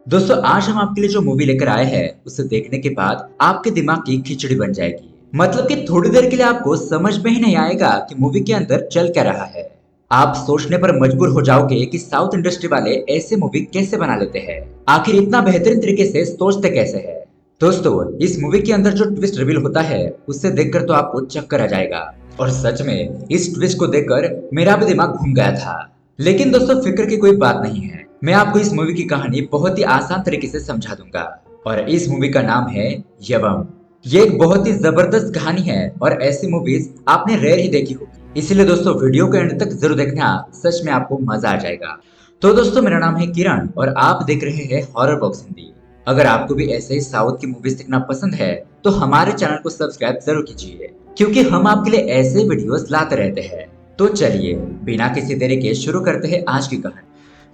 दोस्तों आज हम आपके लिए जो मूवी लेकर आए हैं उसे देखने के बाद आपके दिमाग की खिचड़ी बन जाएगी। मतलब कि थोड़ी देर के लिए आपको समझ में ही नहीं आएगा कि मूवी के अंदर चल क्या रहा है। आप सोचने पर मजबूर हो जाओगे कि साउथ इंडस्ट्री वाले ऐसे मूवी कैसे बना लेते हैं, आखिर इतना बेहतरीन तरीके से सोचते कैसे हैं। दोस्तों इस मूवी के अंदर जो ट्विस्ट रिवील होता है उससे देखकर तो आपको चक्कर आ जाएगा। और सच में इस ट्विस्ट को देखकर मेरा भी दिमाग घूम गया था। लेकिन दोस्तों फिक्र की कोई बात नहीं है, मैं आपको इस मूवी की कहानी बहुत ही आसान तरीके से समझा दूंगा। और इस मूवी का नाम है यवम। ये एक बहुत ही जबरदस्त कहानी है और ऐसी मूवीज आपने रेयर ही देखी होगी, इसलिए दोस्तों वीडियो के एंड तक जरूर देखना, सच में आपको मजा आ जाएगा। तो दोस्तों मेरा नाम है किरण और आप देख रहे हैं हॉरर बॉक्स हिंदी। अगर आपको भी ऐसे ही साउथ की मूवीज देखना पसंद है तो हमारे चैनल को सब्सक्राइब जरूर कीजिए, क्योंकि हम आपके लिए ऐसे वीडियोस लाते रहते हैं। तो चलिए बिना किसी देरी के शुरू करते हैं आज की कहानी।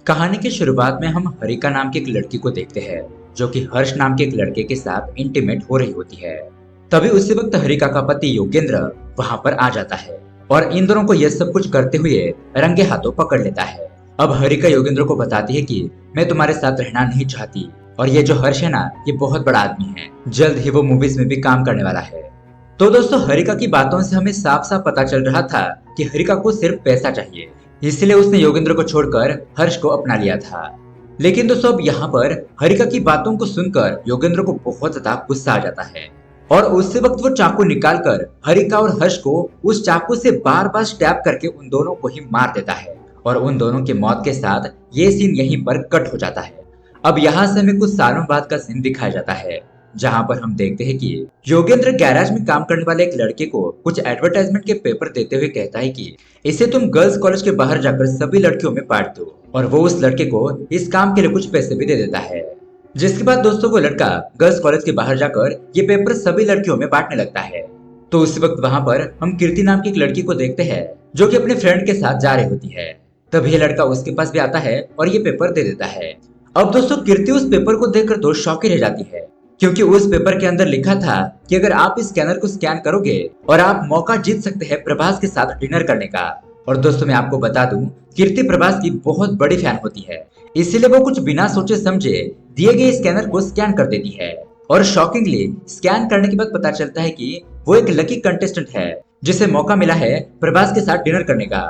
कहानी की शुरुआत में हम हरिका नाम की एक लड़की को देखते हैं, जो कि हर्ष नाम के एक लड़के के साथ इंटीमेट हो रही होती है। तभी उसी वक्त हरिका का पति योगेंद्र वहां पर आ जाता है और इन दोनों को यह सब कुछ करते हुए रंगे हाथों पकड़ लेता है। अब हरिका योगेंद्र को बताती है कि मैं तुम्हारे साथ रहना नहीं चाहती और ये जो हर्ष है ना, ये बहुत बड़ा आदमी है, जल्द ही वो मूवीज में भी काम करने वाला है। तो दोस्तों हरिका की बातों से हमें साफ साफ पता चल रहा था कि हरिका को सिर्फ पैसा चाहिए, इसलिए उसने योगेंद्र को छोड़कर हर्ष को अपना लिया था। लेकिन दोस्तों अब यहाँ पर हरिका की बातों को सुनकर योगेंद्र को बहुत ज्यादा गुस्सा आ जाता है और उसी वक्त वो चाकू निकालकर हरिका और हर्ष को उस चाकू से बार बार स्टैब करके उन दोनों को ही मार देता है। और उन दोनों की मौत के साथ ये सीन यहीं पर कट हो जाता है। अब यहाँ से हमें कुछ सालों बाद का सीन दिखाया जाता है, जहाँ पर हम देखते हैं कि योगेंद्र गैराज में काम करने वाले एक लड़के को कुछ एडवर्टाइजमेंट के पेपर देते हुए कहता है कि इसे तुम गर्ल्स कॉलेज के बाहर जाकर सभी लड़कियों में बांट दो, और वो उस लड़के को इस काम के लिए कुछ पैसे भी दे देता है। जिसके बाद दोस्तों वो लड़का गर्ल्स कॉलेज के बाहर जाकर ये पेपर सभी लड़कियों में बांटने लगता है। तो उस वक्त वहां पर हम कीर्ति नाम की एक लड़की को देखते हैं, जो कि अपने फ्रेंड के साथ जा रही होती है। तब ये लड़का उसके पास भी आता है और ये पेपर दे देता है। अब दोस्तों कीर्ति उस पेपर को देखकर तो शॉक ही रह जाती है, क्योंकि उस पेपर के अंदर लिखा था कि अगर आप इस स्कैनर को स्कैन करोगे और आप मौका जीत सकते हैं प्रभास के साथ डिनर करने का। और दोस्तों मैं आपको बता दूं, कीर्ति प्रभास की बहुत बड़ी फैन होती है, इसीलिए वो कुछ बिना सोचे समझे दिए गए स्कैनर को स्कैन कर देती है। और शॉकिंगली स्कैन करने के बाद पता चलता है कि वो एक लकी कंटेस्टेंट है, जिसे मौका मिला है प्रभास के साथ डिनर करने का।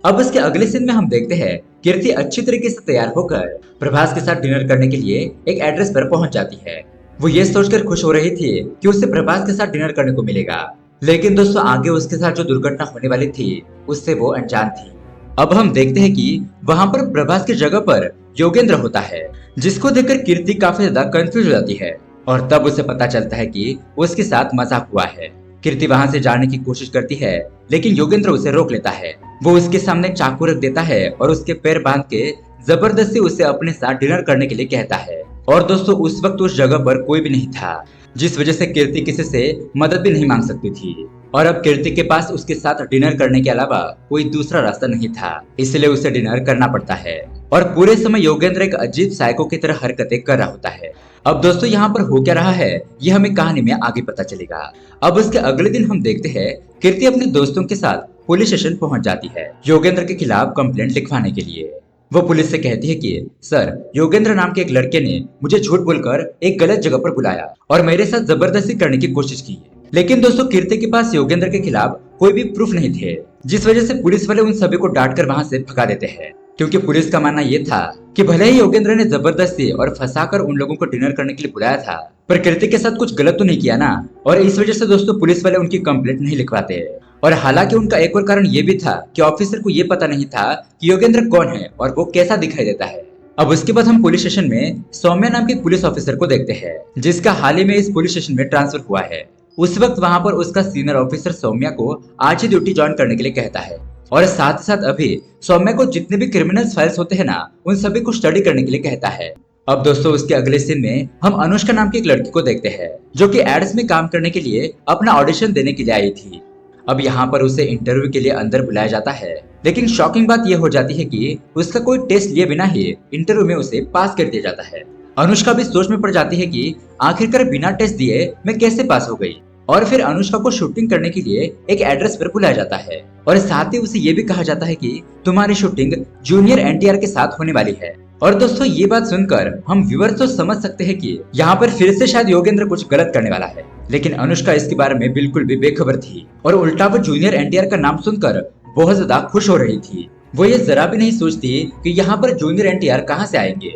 अब इसके अगले सीन में हम देखते हैं कीर्ति अच्छी तरीके से तैयार होकर प्रभास के साथ डिनर करने के लिए एक एड्रेस पर पहुंच जाती है। वो ये सोचकर खुश हो रही थी कि उसे प्रभास के साथ डिनर करने को मिलेगा, लेकिन दोस्तों आगे उसके साथ जो दुर्घटना होने वाली थी उससे वो अनजान थी। अब हम देखते हैं कि वहां पर प्रभास की जगह पर योगेंद्र होता है, जिसको देखकर कीर्ति काफी ज्यादा कंफ्यूज हो जाती है और तब उसे पता चलता है कि उसके साथ मजाक हुआ है। कीर्ति वहां से जाने की कोशिश करती है, लेकिन योगेंद्र उसे रोक लेता है। वो उसके सामने चाकू रख देता है और उसके पैर बांध के जबरदस्ती उसे अपने साथ डिनर करने के लिए कहता है। और दोस्तों उस वक्त उस जगह पर कोई भी नहीं था, जिस वजह से कीर्ति किसी से मदद भी नहीं मांग सकती थी। और अब कीर्ति के पास उसके साथ डिनर करने के अलावा कोई दूसरा रास्ता नहीं था, इसलिए उसे डिनर करना पड़ता है। और पूरे समय योगेंद्र एक अजीब साइको की तरह हरकतें कर रहा होता है। अब दोस्तों यहाँ पर हो क्या रहा है ये हमें कहानी में आगे पता चलेगा। अब उसके अगले दिन हम देखते हैं कीर्ति अपने दोस्तों के साथ पुलिस स्टेशन पहुंच जाती है योगेंद्र के खिलाफ कंप्लेंट लिखवाने के लिए। वो पुलिस से कहती है कि सर, योगेंद्र नाम के एक लड़के ने मुझे झूठ बोलकर एक गलत जगह पर बुलाया और मेरे साथ जबरदस्ती करने की कोशिश की। लेकिन दोस्तों कीर्ति के पास योगेंद्र के खिलाफ कोई भी प्रूफ नहीं थे, जिस वजह से पुलिस वाले उन सभी को डांट कर वहां से भगा देते हैं, क्योंकि पुलिस का मानना ये था कि भले ही योगेंद्र ने जबरदस्ती और फंसाकर उन लोगों को डिनर करने के लिए बुलाया था, पर कीर्ति के साथ कुछ गलत तो नहीं किया ना। और इस वजह से दोस्तों पुलिस वाले उनकी कंप्लेंट नहीं लिखवाते। और हालांकि उनका एक और कारण ये भी था कि ऑफिसर को ये पता नहीं था कि योगेंद्र कौन है और वो कैसा दिखाई देता है। अब उसके बाद हम पुलिस स्टेशन में सौम्या नाम के पुलिस ऑफिसर को देखते हैं, जिसका हाल ही में इस पुलिस स्टेशन में ट्रांसफर हुआ है। उस वक्त वहां पर उसका सीनियर ऑफिसर सौम्या को आज ही ड्यूटी ज्वाइन करने के लिए कहता है और साथ ही साथ अभी सौम्या को जितने भी क्रिमिनल फाइल्स होते हैं ना, उन सभी को स्टडी करने के लिए कहता है। अब दोस्तों उसके अगले सीन में हम अनुष्का नाम की एक लड़की को देखते हैं, जो कि एड्स में काम करने के लिए अपना ऑडिशन देने के लिए आई थी। अब यहाँ पर उसे इंटरव्यू के लिए अंदर बुलाया जाता है, लेकिन शॉकिंग बात यह हो जाती है कि उसका कोई टेस्ट लिए बिना ही इंटरव्यू में उसे पास कर दिया जाता है। अनुष्का भी सोच में पड़ जाती है कि आखिरकार बिना टेस्ट दिए मैं कैसे पास हो गई। और फिर अनुष्का को शूटिंग करने के लिए एक एड्रेस पर बुलाया जाता है और साथ ही उसे ये भी कहा जाता है कि तुम्हारी शूटिंग जूनियर एनटीआर के साथ होने वाली है। और दोस्तों ये बात सुनकर हम व्यूअर्स तो समझ सकते हैं कि यहाँ पर फिर से शायद योगेंद्र कुछ गलत करने वाला है, लेकिन अनुष्का इसके बारे में बिल्कुल भी बेखबर थी और उल्टा वो जूनियर एनटीआर का नाम सुनकर बहुत ज्यादा खुश हो रही थी। वो ये जरा भी नहीं सोचती कि यहाँ पर जूनियर एनटीआर कहाँ से आएंगे।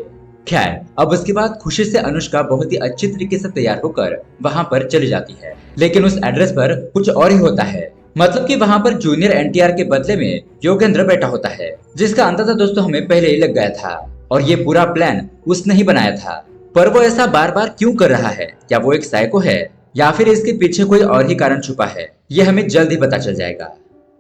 खैर अब उसके बाद खुशी से अनुष्का बहुत ही अच्छी तरीके से तैयार होकर वहाँ पर चली जाती है, लेकिन उस एड्रेस पर कुछ और ही होता है। मतलब कि वहाँ पर जूनियर एनटीआर के बदले में योगेंद्र बैठा होता है, जिसका अंदाजा दोस्तों हमें पहले ही लग गया था और ये पूरा प्लान उसने ही बनाया था। पर वो ऐसा बार बार क्यों कर रहा है? क्या वो एक साइको है या फिर इसके पीछे कोई और ही कारण छुपा है? ये हमें जल्द ही पता चल जाएगा।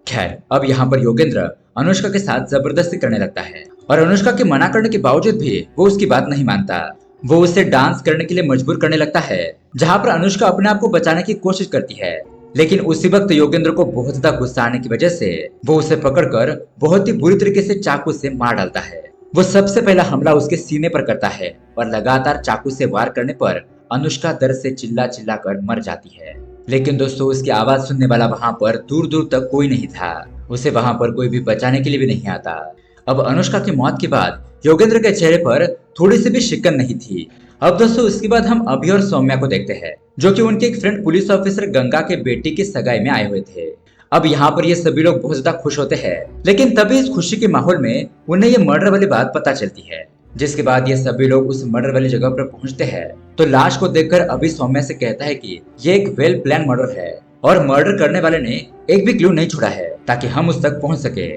खैर अब यहाँ पर योगेंद्र अनुष्का के साथ जबरदस्ती करने लगता है और अनुष्का के मना करने के बावजूद भी वो उसकी बात नहीं मानता। वो उसे डांस करने के लिए मजबूर करने लगता है, जहाँ पर अनुष्का अपने आप को बचाने की कोशिश करती है, लेकिन उसी वक्त योगेंद्र को बहुत ज्यादा गुस्सा आने की वजह से वो उसे पकड़कर बहुत ही बुरी तरीके से चाकू से मार डालता है। वो सबसे पहला हमला उसके सीने पर करता है और लगातार चाकू से वार करने पर अनुष्का दर्द से चिल्ला चिल्ला कर मर जाती है। लेकिन दोस्तों उसकी आवाज सुनने वाला वहाँ पर दूर दूर तक कोई नहीं था। उसे वहाँ पर कोई भी बचाने के लिए भी नहीं आता। अब अनुष्का की मौत के बाद योगेंद्र के चेहरे पर थोड़ी सी भी शिकन नहीं थी। अब दोस्तों उसके बाद हम अभि और सौम्या को देखते हैं, जो कि उनके एक फ्रेंड पुलिस ऑफिसर गंगा के बेटी की सगाई में आए हुए थे। अब यहाँ पर ये सभी लोग बहुत ज्यादा खुश होते हैं, लेकिन तभी इस खुशी के माहौल में उन्हें ये मर्डर वाली बात पता चलती है। जिसके बाद ये सभी लोग उस मर्डर वाली जगह पर पहुंचते हैं तो लाश को देखकर अभी सौम्या से कहता है कि ये एक वेल प्लान मर्डर है और मर्डर करने वाले ने एक भी क्लू नहीं छोड़ा है ताकि हम उस तक पहुंच सके।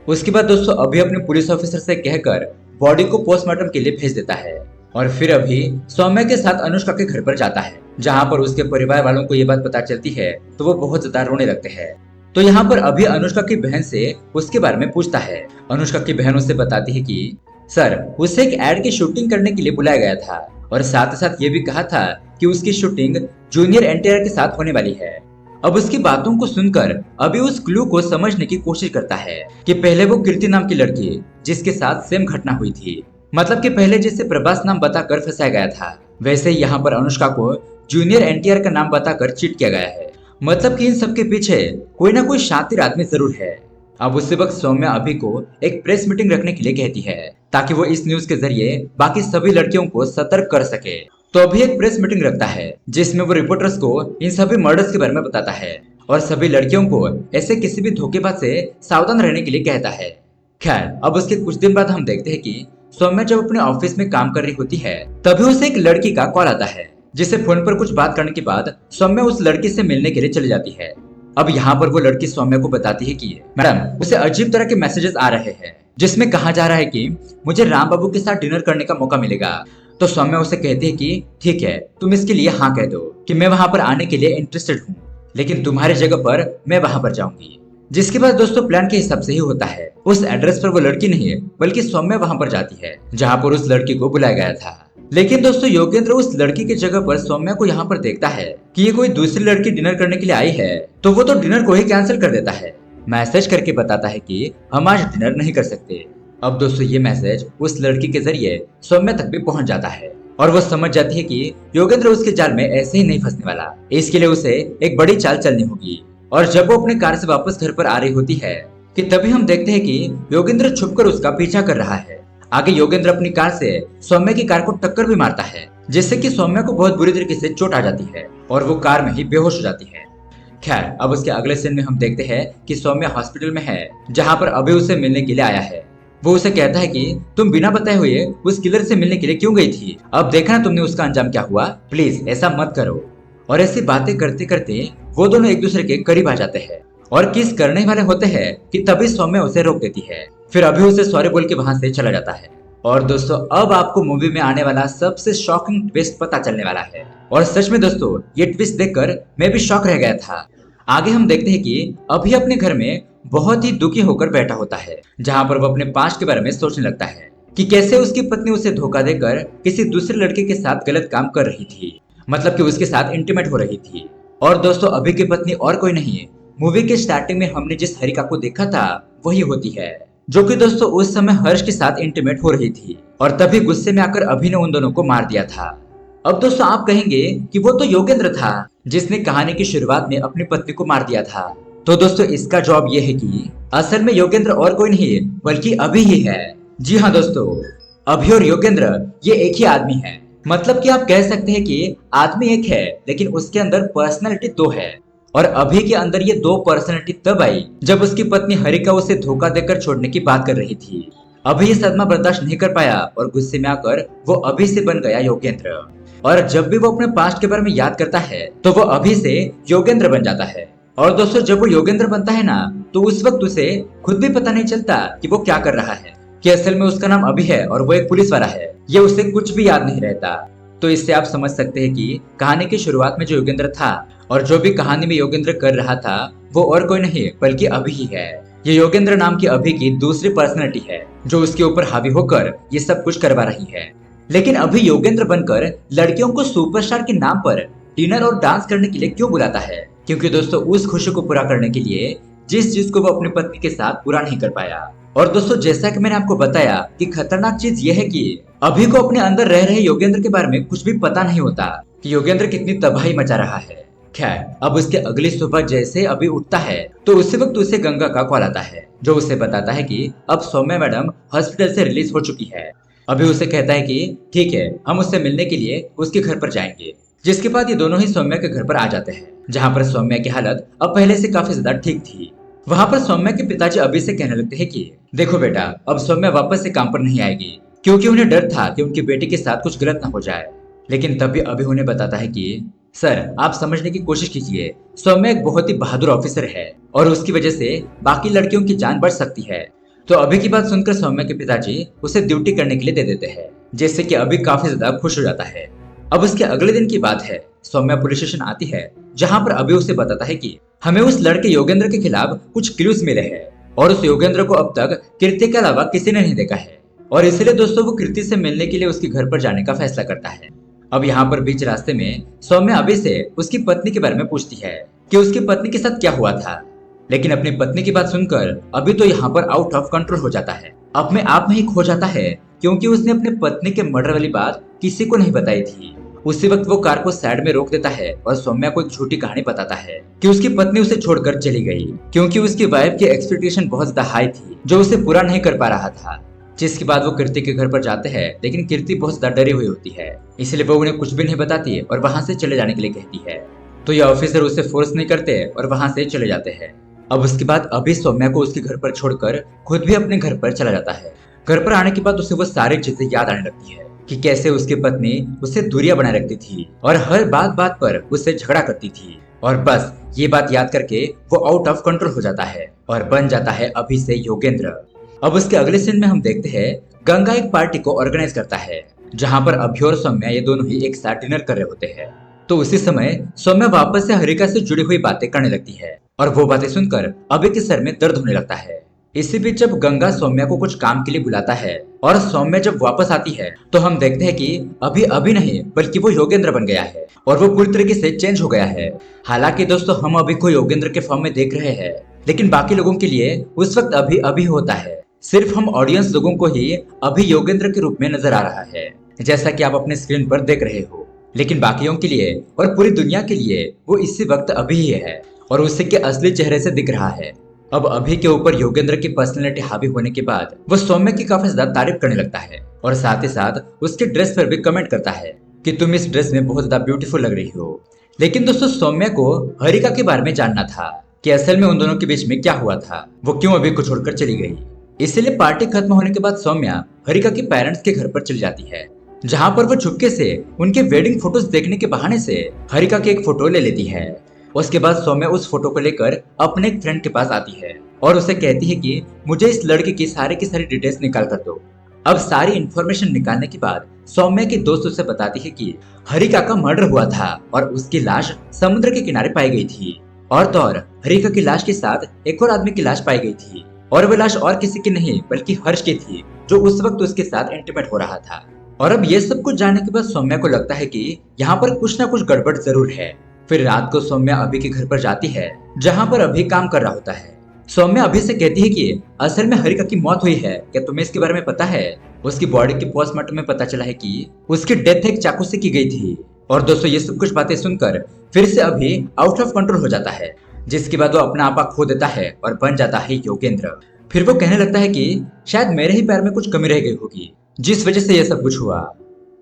उसके बाद दोस्तों अभी अपने पुलिस ऑफिसर से कहकर बॉडी को पोस्टमार्टम के लिए भेज देता है और फिर अभी सौम्या के साथ अनुष्का के घर पर जाता है, जहाँ पर उसके परिवार वालों को ये बात पता चलती है तो वो बहुत ज्यादा रोने लगते हैं। तो यहाँ पर अभी अनुष्का की बहन से उसके बारे में पूछता है। अनुष्का की बहन उससे बताती है कि सर उसे एक एड की शूटिंग करने के लिए बुलाया गया था और साथ ही साथ ये भी कहा था कि उसकी शूटिंग जूनियर एनटीआर के साथ होने वाली है। अब उसकी बातों को सुनकर अभी उस क्लू को समझने की कोशिश करता है कि पहले वो कीर्ति नाम की लड़की जिसके साथ सेम घटना हुई थी, मतलब कि पहले जिसे प्रभास नाम बताकर फंसाया गया था, वैसे ही यहाँ पर अनुष्का को जूनियर एनटीआर का नाम बताकर चीट किया गया है। मतलब कि इन सबके पीछे कोई ना कोई शातिर आदमी जरूर है। अब उसी वक्त सौम्या अभी को एक प्रेस मीटिंग रखने के लिए कहती है ताकि वो इस न्यूज के जरिए बाकी सभी लड़कियों को सतर्क कर सके। तो अभी एक प्रेस मीटिंग रखता है जिसमें वो रिपोर्टर्स को इन सभी मर्डर्स के बारे में बताता है और सभी लड़कियों को ऐसे किसी भी धोखेबाज से सावधान रहने के लिए कहता है। खैर अब उसके कुछ दिन बाद हम देखते हैं कि सौम्या जब अपने ऑफिस में काम कर रही होती है तभी उसे एक लड़की का कॉल आता है, जिसे फोन पर कुछ बात करने के बाद सौम्या उस लड़की से मिलने के लिए चली जाती है। अब यहाँ पर वो लड़की सौम्या को बताती है कि मैडम उसे अजीब तरह के मैसेजेस आ रहे हैं जिसमें कहा जा रहा है कि मुझे राम बाबू के साथ डिनर करने का मौका मिलेगा। तो सौम्या उसे कहती है कि ठीक है तुम इसके लिए हाँ कह दो कि मैं वहां पर आने के लिए इंटरेस्टेड हूँ, लेकिन तुम्हारी जगह पर मैं वहां पर जाऊंगी। जिसके बाद दोस्तों प्लान के हिसाब से ही होता है। उस एड्रेस पर वो लड़की नहीं बल्कि सौम्या वहां पर जाती है जहाँ पर उस लड़की को बुलाया गया था। लेकिन दोस्तों योगेंद्र उस लड़की की जगह पर सौम्या को यहाँ पर देखता है कि ये कोई दूसरी लड़की डिनर करने के लिए आई है, तो वो तो डिनर को ही कैंसिल कर देता है। मैसेज करके बताता है कि हम आज डिनर नहीं कर सकते। अब दोस्तों ये मैसेज उस लड़की के जरिए सौम्या तक भी पहुंच जाता है और वो समझ जाती है कि योगेंद्र उसके जाल में ऐसे ही नहीं फंसने वाला, इसके लिए उसे एक बड़ी चाल चलनी होगी। और जब वो अपने कार से वापस घर पर आ रही होती है कि तभी हम देखते हैं कि योगेंद्र छुपकर उसका पीछा कर रहा है। आगे योगेंद्र अपनी कार से सौम्या की कार को टक्कर भी मारता है, जिससे कि सौम्या को बहुत बुरी तरीके से चोट आ जाती है और वो कार में ही बेहोश हो जाती है। खैर अब उसके अगले सीन में हम देखते हैं कि सौम्या हॉस्पिटल में है, जहाँ पर अभी उसे मिलने के लिए आया है। वो उसे कहता है कि तुम बिना बताए हुए उस किलर से मिलने के लिए क्यों गई थी, अब देखना तुमने उसका अंजाम क्या हुआ, प्लीज ऐसा मत करो। और ऐसी बातें करते करते वो दोनों एक दूसरे के करीब आ जाते हैं और किस करने वाले होते हैं कि तभी सौम्या उसे रोक देती है। फिर अभी उसे सॉरी बोल के वहां से चला जाता है। और दोस्तों अब आपको मूवी में आने वाला सबसे शॉकिंग ट्विस्ट पता चलने वाला है और सच में दोस्तों ये ट्विस्ट देखकर मैं भी शॉक रह गया था। आगे हम देखते हैं कि अभी अपने घर में बहुत ही दुखी होकर बैठा होता है, जहाँ पर वो अपने पास्ट के बारे में सोचने लगता है कि कैसे उसकी पत्नी उसे धोखा देकर किसी दूसरे लड़के के साथ गलत काम कर रही थी, मतलब कि उसके साथ इंटीमेट हो रही थी। और दोस्तों अभी की पत्नी और कोई नहीं है, मूवी के स्टार्टिंग में हमने जिस हरिका को देखा था वही होती है, जो कि दोस्तों उस समय हर्ष के साथ इंटीमेट हो रही थी और तभी गुस्से में आकर अभी ने उन दोनों को मार दिया था। अब दोस्तों आप कहेंगे कि वो तो योगेंद्र था जिसने कहानी की शुरुआत में अपनी पत्नी को मार दिया था। तो दोस्तों इसका जवाब ये है कि असल में योगेंद्र और कोई नहीं बल्कि अभी ही है। जी हाँ दोस्तों, अभि और योगेंद्र ये एक ही आदमी है। मतलब कि आप कह सकते हैं कि आदमी एक है लेकिन उसके अंदर पर्सनैलिटी दो है। और अभि के अंदर ये दो पर्सनैलिटी तब आई जब उसकी पत्नी हरिका उसे धोखा देकर छोड़ने की बात कर रही थी। अभि ये सदमा बर्दाश्त नहीं कर पाया और गुस्से में आकर वो अभि से बन गया योगेंद्र। और जब भी वो अपने पास्ट के बारे में याद करता है तो वो अभि से योगेंद्र बन जाता है। और दोस्तों जब वो योगेंद्र बनता है ना तो उस वक्त उसे खुद भी पता नहीं चलता कि वो क्या कर रहा है, कि असल में उसका नाम अभि है और वो एक पुलिस वाला है। ये उसे कुछ भी याद नहीं रहता। तो इससे आप समझ सकते हैं कि कहानी की शुरुआत में जो योगेंद्र था और जो भी कहानी में योगेंद्र कर रहा था वो और कोई नहीं बल्कि अभि ही है। ये योगेंद्र नाम की अभि की दूसरी पर्सनैलिटी है जो उसके ऊपर हावी होकर ये सब कुछ करवा रही है। लेकिन अभी योगेंद्र बनकर लड़कियों को सुपरस्टार के नाम पर डिनर और डांस करने के लिए क्यों बुलाता है? क्योंकि दोस्तों उस खुशी को पूरा करने के लिए जिस चीज को वो अपनी पत्नी के साथ पूरा नहीं कर पाया। और दोस्तों जैसा कि मैंने आपको बताया कि खतरनाक चीज यह है कि अभि को अपने अंदर रह रहे योगेंद्र के बारे में कुछ भी पता नहीं होता कि योगेंद्र कितनी तबाही मचा रहा है। खैर अब उसके अगली सुबह जैसे अभि उठता है तो उसी वक्त उसे गंगा का कॉल आता है जो उसे बताता है कि अब सौम्या मैडम हॉस्पिटल से रिलीज हो चुकी है। अभी उसे कहता है कि ठीक है हम उससे मिलने के लिए उसके घर पर जाएंगे। जिसके बाद ये दोनों ही सौम्या के घर पर आ जाते हैं जहाँ पर सौम्या की हालत अब पहले से काफी ज्यादा ठीक थी। वहाँ पर सौम्या के पिताजी अभी से कहने लगते हैं कि देखो बेटा अब सौम्या वापस से काम पर नहीं आएगी, क्योंकि उन्हें डर था कि उनकी बेटी के साथ कुछ गलत ना हो जाए। लेकिन तब भी अभी उन्हें बताता है कि सर आप समझने की कोशिश कीजिए, सौम्या एक बहुत ही बहादुर ऑफिसर है और उसकी वजह से बाकी लड़कियों की जान बच सकती है। तो अभी की बात सुनकर सौम्या के पिताजी उसे ड्यूटी करने के लिए दे देते हैं, जिससे कि अभी काफी ज्यादा खुश हो जाता है। अब उसके अगले दिन की बात है, सौम्या पुलिस स्टेशन आती है जहाँ पर अभी उसे बताता है कि हमें उस लड़के योगेंद्र के खिलाफ कुछ क्लूज मिले हैं और उस योगेंद्र को अब तक कीर्ति के अलावा किसी ने नहीं देखा है। और इसलिए दोस्तों वो कीर्ति से मिलने के लिए उसके घर पर जाने का फैसला करता है। अब यहाँ पर बीच रास्ते में सौम्या अभी से उसकी पत्नी के बारे में पूछती है कि उसकी पत्नी के साथ क्या हुआ था। लेकिन अपनी पत्नी की बात सुनकर अभी तो यहाँ पर आउट ऑफ कंट्रोल हो जाता है, अपने आप में ही खो जाता है, क्योंकि उसने अपने पत्नी के मर्डर वाली बात किसी को नहीं बताई थी। उसी वक्त वो कार को साइड में रोक देता है और सौम्या को एक झूठी कहानी बताता है कि उसकी पत्नी उसे छोड़कर चली गई क्योंकि उसकी वाइफ की एक्सपेक्टेशन बहुत ज्यादा हाई थी जो उसे पूरा नहीं कर पा रहा था। जिसके बाद वो कीर्ति के घर पर जाते हैं, लेकिन कीर्ति बहुत ज्यादा डरी हुई होती है, इसलिए वो उन्हें कुछ भी नहीं बताती और वहां से चले जाने के लिए कहती है। तो ये ऑफिसर उसे फोर्स नहीं करते और वहां से चले जाते हैं। अब उसके बाद अभी सौम्या को उसके घर पर छोड़कर खुद भी अपने घर पर चला जाता है। घर पर आने के बाद उसे वो सारी चीजें याद आने लगती है कि कैसे उसकी पत्नी उससे दूरियां बनाए रखती थी और हर बात बात पर उससे झगड़ा करती थी। और बस ये बात याद करके वो आउट ऑफ कंट्रोल हो जाता है और बन जाता है अभी से योगेंद्र। अब उसके अगले सीन में हम देखते हैं गंगा एक पार्टी को ऑर्गेनाइज करता है जहाँ पर अभी और सौम्या ये दोनों ही एक साथ डिनर कर रहे होते हैं। तो उसी समय सौम्या वापस से हरिका से जुड़ी हुई बातें करने लगती है और वो बातें सुनकर अभी के सर में दर्द होने लगता है। इसी बीच जब गंगा सौम्या को कुछ काम के लिए बुलाता है और सौम्या जब वापस आती है तो हम देखते हैं कि अभी नहीं बल्कि वो योगेंद्र बन गया है और वो पूरी तरीके से चेंज हो गया है। हालांकि दोस्तों हम अभी को योगेंद्र के फॉर्म में देख रहे हैं, लेकिन बाकी लोगों के लिए उस वक्त अभी होता है। सिर्फ हम ऑडियंस लोगों को ही अभी योगेंद्र के रूप में नजर आ रहा है, जैसा कि आप अपने स्क्रीन पर देख रहे हो। लेकिन बाकियों के लिए और पूरी दुनिया के लिए वो इसी वक्त अभी ही है और उसी के असली चेहरे से दिख रहा है। अब अभी के ऊपर योगेंद्र की पर्सनैलिटी हावी होने के बाद वो सौम्या की काफी ज्यादा तारीफ करने लगता है और साथ ही साथ उसके ड्रेस पर भी कमेंट करता है कि तुम इस ड्रेस में बहुत ज्यादा ब्यूटीफुल लग रही हो। लेकिन दोस्तों सौम्या को हरिका के बारे में जानना था कि असल में उन दोनों के बीच में क्या हुआ था, वो क्यों अभी को छोड़कर चली गई। इसीलिए पार्टी खत्म होने के बाद सौम्या हरिका के पेरेंट्स के घर पर चली जाती है, जहाँ पर वो चुपके से उनके वेडिंग फोटोज देखने के बहाने से हरिका की एक फोटो ले लेती है। उसके बाद सौम्या उस फोटो को लेकर अपने एक फ्रेंड के पास आती है और उसे कहती है कि मुझे इस लड़के की सारी डिटेल्स निकाल कर दो। अब सारी इन्फॉर्मेशन निकालने के बाद सौम्या की दोस्त उसे बताती है कि हरिका का मर्डर हुआ था और उसकी लाश समुद्र के किनारे पाई गई थी। और तो और हरिका की लाश के साथ एक और आदमी की लाश पाई गई थी और वह लाश और किसी की नहीं बल्कि हर्ष की थी, जो उस वक्त उसके साथ इंटीमेट हो रहा था। और अब ये सब कुछ जानने के बाद सौम्या को लगता है कि यहाँ पर कुछ ना कुछ गड़बड़ जरूर है। फिर रात को सौम्या अभी के घर पर जाती है जहाँ पर अभी काम कर रहा होता है। सौम्या अभी से कहती है कि असल में हरिका की मौत हुई है, क्या तुम्हें इसके बारे में पता है? उसकी बॉडी के पोस्टमार्टम में पता चला है कि उसकी डेथ एक चाकू से की गई थी। और दोस्तों ये सब कुछ बातें सुनकर फिर से अभी आउट ऑफ कंट्रोल हो जाता है, जिसके बाद वो अपना आपा खो देता है और बन जाता है योगेंद्र। फिर वो कहने लगता है कि शायद मेरे ही पैर में कुछ कमी रह गई होगी, जिस वजह से यह सब कुछ हुआ।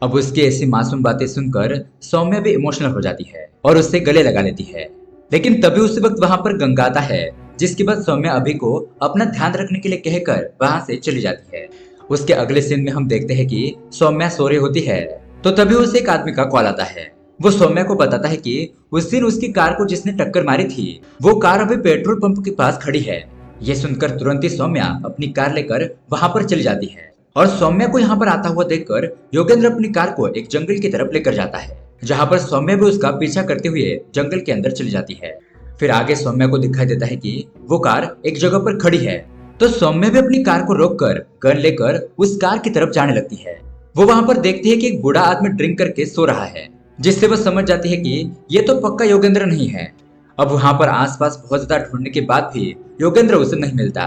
अब उसकी ऐसी मासूम बातें सुनकर सौम्या भी इमोशनल हो जाती है और उससे गले लगा लेती है। लेकिन तभी उसी वक्त वहां पर गंगा आता है, जिसके बाद सौम्या अभी को अपना ध्यान रखने के लिए कहकर वहां से चली जाती है। उसके अगले सीन में हम देखते हैं कि सौम्या सो रही होती है, तो तभी उसे एक आदमी का कॉल आता है। वो सौम्या को बताता है कि उस दिन उसकी कार को जिसने टक्कर मारी थी वो कार अभी पेट्रोल पंप के पास खड़ी है। ये सुनकर तुरंत ही सौम्या अपनी कार लेकर वहां पर चली जाती है और सौम्या को यहाँ पर आता हुआ देखकर योगेंद्र अपनी कार को एक जंगल की तरफ लेकर जाता है, जहाँ पर सौम्या भी उसका पीछा करते हुए जंगल के अंदर चली जाती है। फिर आगे सौम्या को दिखाई देता है कि वो कार एक जगह पर खड़ी है, तो सौम्या भी अपनी कार को रोककर गन लेकर उस कार की तरफ जाने लगती है। वो वहां पर देखती है कि एक बूढ़ा आदमी ड्रिंक करके सो रहा है, जिससे वह समझ जाती है कि ये तो पक्का योगेंद्र नहीं है। अब वहां पर आसपास बहुत ज्यादा ढूंढने के बाद भी योगेंद्र उसे नहीं मिलता,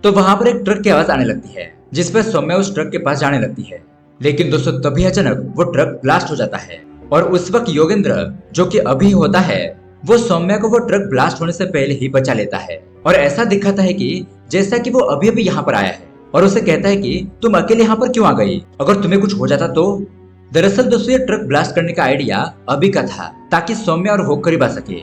तो वहां पर एक ट्रक की आवाज आने लगती है, जिस पर सौम्या उस ट्रक के पास जाने लगती है। लेकिन दोस्तों तभी अचानक वो ट्रक ब्लास्ट हो जाता है और उस वक्त योगेंद्र, जो कि अभी होता है, वो सौम्या को वो ट्रक ब्लास्ट होने से पहले ही बचा लेता है और ऐसा दिखाता है कि जैसा कि वो अभी अभी यहाँ पर आया है, और उसे कहता है कि तुम अकेले यहाँ पर क्यों आ गई, अगर तुम्हें कुछ हो जाता तो। दरअसल दोस्तों ये ट्रक ब्लास्ट करने का आइडिया अभी का था, ताकि सौम्या और वो करीब आ सके।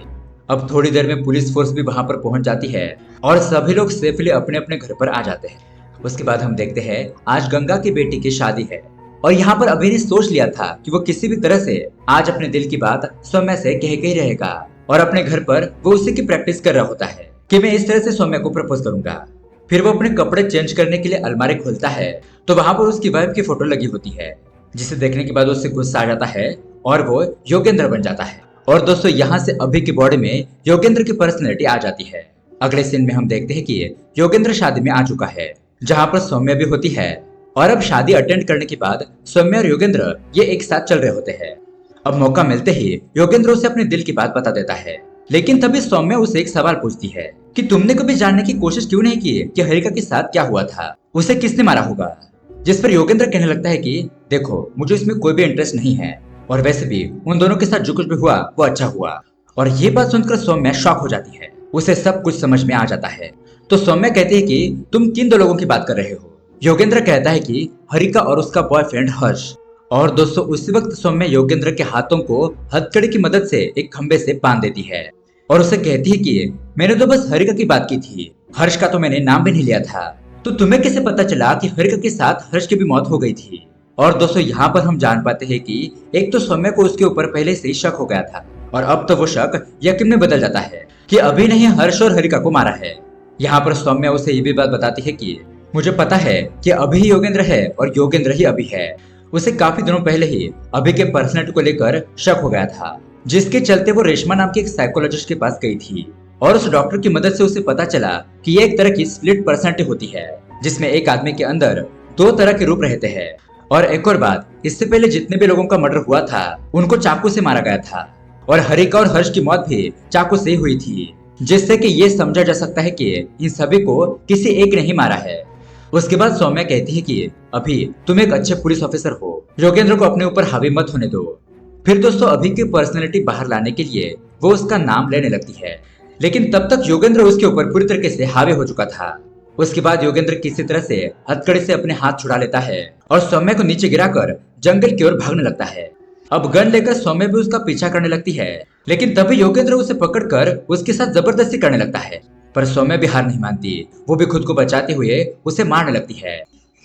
अब थोड़ी देर में पुलिस फोर्स भी वहां पर पहुंच जाती है और सभी लोग सेफली अपने अपने घर पर आ जाते हैं। उसके बाद हम देखते हैं आज गंगा की बेटी की शादी है और यहाँ पर अभि ने सोच लिया था कि वो किसी भी तरह से आज अपने दिल की बात सौम्या से कह के ही रहेगा, और अपने घर पर वो उसी की प्रैक्टिस कर रहा होता है कि मैं इस तरह से सौम्या को प्रपोज करूंगा। फिर वो अपने कपड़े चेंज करने के लिए अलमारी खोलता है, तो वहां पर उसकी वाइफ की फोटो लगी होती है, जिसे देखने के बाद उससे गुस्सा आ जाता है और वो योगेंद्र बन जाता है। और दोस्तों यहाँ से अभि की बॉडी में योगेंद्र की पर्सनैलिटी आ जाती है। अगले सीन में हम देखते हैं कि योगेंद्र शादी में आ चुका है, जहाँ पर सौम्या भी होती है, और अब शादी अटेंड करने के बाद सौम्या और योगेंद्र ये एक साथ चल रहे होते हैं। अब मौका मिलते ही योगेंद्र उसे अपने दिल की बात बता देता है, लेकिन तभी सौम्या उसे एक सवाल पूछती है कि तुमने कभी जानने की कोशिश क्यों नहीं की कि हरिका के साथ क्या हुआ था, उसे किसने मारा होगा। जिस पर योगेंद्र कहने लगता है कि देखो मुझे इसमें कोई भी इंटरेस्ट नहीं है, और वैसे भी उन दोनों के साथ जो कुछ भी हुआ वो अच्छा हुआ। और ये बात सुनकर सौम्या शॉक हो जाती है, उसे सब कुछ समझ में आ जाता है। तो सौम्या कहती है कि तुम किन दो लोगों की बात कर रहे हो। योगेंद्र कहता है कि हरिका और उसका बॉयफ्रेंड हर्ष। और दोस्तों उसी वक्त सौम्या योगेंद्र के हाथों को हथकड़ी की मदद से एक खंबे से बांध देती है और उसे कहती है कि मैंने तो बस हरिका की बात की थी, हर्ष का तो मैंने नाम भी नहीं लिया था। तो तुम्हें कैसे पता चला कि हरिका के साथ हर्ष की भी मौत हो गई थी। और दोस्तों यहाँ पर हम जान पाते हैं कि एक तो सौम्या को उसके ऊपर पहले से ही शक हो गया था, और अब तो वो शक यकीन में बदल जाता है कि अभी नहीं हर्ष और हरिका को मारा है। यहाँ पर सौम्या उसे ये भी बात बताती है कि मुझे पता है कि अभी ही योगेंद्र है और योगेंद्र ही अभी है। उसे काफी दिनों पहले ही अभी के पर्सनैलिटी को लेकर शक हो गया था, जिसके चलते वो रेशमा नाम की एक साइकोलॉजिस्ट के पास गई थी, और उस डॉक्टर की मदद से उसे पता चला कि ये एक तरह की स्प्लिट पर्सनैलिटी होती है, जिसमें एक आदमी के अंदर दो तरह के रूप रहते हैं। और एक और बात, इससे पहले जितने भी लोगों का मर्डर हुआ था उनको चाकू से मारा गया था, और हरिका और हर्ष की मौत भी चाकू से हुई थी, जिससे कि ये समझा जा सकता है कि इन सभी को किसी एक ने ही मारा है। उसके बाद सौम्या कहती है कि अभी तुम एक अच्छे पुलिस ऑफिसर हो, योगेंद्र को अपने ऊपर हावी मत होने दो। फिर दोस्तों अभी की पर्सनैलिटी बाहर लाने के लिए वो उसका नाम लेने लगती है, लेकिन तब तक योगेंद्र उसके ऊपर पूरी तरीके से हावी हो चुका था। उसके बाद योगेंद्र किसी तरह से हथकड़ी से अपने हाथ छुड़ा लेता है और सौम्या को नीचे गिराकर जंगल की ओर भागने लगता है। अब गन लेकर सौम्या भी उसका पीछा करने लगती है, लेकिन तभी योगेंद्र उसे पकड़कर उसके साथ जबरदस्ती करने लगता है, पर सौम्या भी हार नहीं मानती, वो भी खुद को बचाते हुए उसे मारने लगती है।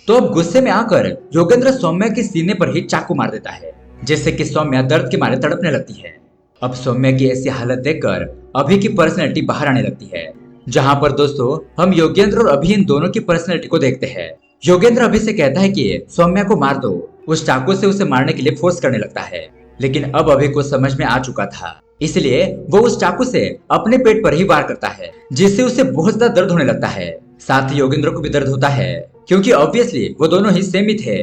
तो अब गुस्से में आकर योगेंद्र सौम्या के सीने पर ही चाकू मार देता है, जिससे कि सौम्या दर्द के मारे तड़पने लगती है। अब सौम्या की ऐसी हालत देखकर अभी की पर्सनैलिटी बाहर आने लगती है, जहाँ पर दोस्तों हम योगेंद्र और अभी इन दोनों की पर्सनैलिटी को देखते हैं। योगेंद्र अभी से कहता है कि सौम्या को मार दो, उस चाकू से उसे मारने के लिए फोर्स करने लगता है, लेकिन अब अभी को समझ में आ चुका था, इसलिए वो उस चाकू से अपने पेट पर ही वार करता है, जिससे उसे बहुत ज्यादा दर्द होने लगता है। साथ ही योगेंद्र को भी दर्द होता है, क्योंकि ऑब्वियसली वो दोनों ही सेम ही थे।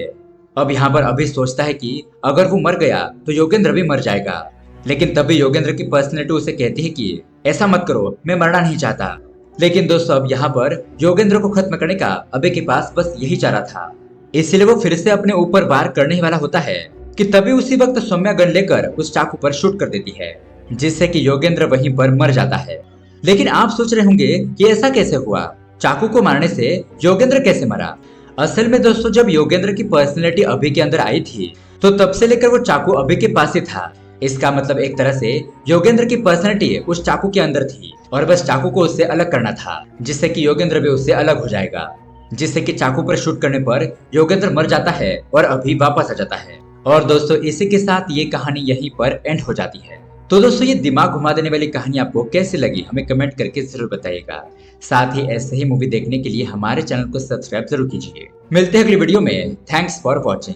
अब यहाँ पर अभी सोचता है कि अगर वो मर गया तो योगेंद्र भी मर जाएगा, लेकिन तभी योगेंद्र की पर्सनैलिटी उसे कहती है कि ऐसा मत करो, मैं मरना नहीं चाहता। लेकिन दोस्तों अब यहाँ पर योगेंद्र को खत्म करने का अभी के पास बस यही चारा था, इसलिए वो फिर से अपने ऊपर वार करने ही वाला होता है कि तभी उसी वक्त सौम्या गन लेकर उस चाकू पर शूट कर देती है, जिससे कि योगेंद्र वहीं पर मर जाता है। लेकिन आप सोच रहे होंगे कि ऐसा कैसे हुआ, चाकू को मारने से योगेंद्र कैसे मरा। असल में दोस्तों जब योगेंद्र की पर्सनैलिटी अभि के अंदर आई थी तो तब से लेकर वो चाकू अभि के पास ही था। इसका मतलब एक तरह से योगेंद्र की पर्सनैलिटी उस चाकू के अंदर थी और बस चाकू को उससे अलग करना था, जिससे कि योगेंद्र भी उससे अलग हो जाएगा, जिससे कि चाकू पर शूट करने पर योगेंद्र मर जाता है और अभि वापस आ जाता है। और दोस्तों इसी के साथ ये कहानी यहीं पर एंड हो जाती है। तो दोस्तों ये दिमाग घुमा देने वाली कहानी आपको कैसी लगी हमें कमेंट करके जरूर बताइएगा। साथ ही ऐसे ही मूवी देखने के लिए हमारे चैनल को सब्सक्राइब जरूर कीजिए। मिलते हैं अगली वीडियो में। Thanks for watching.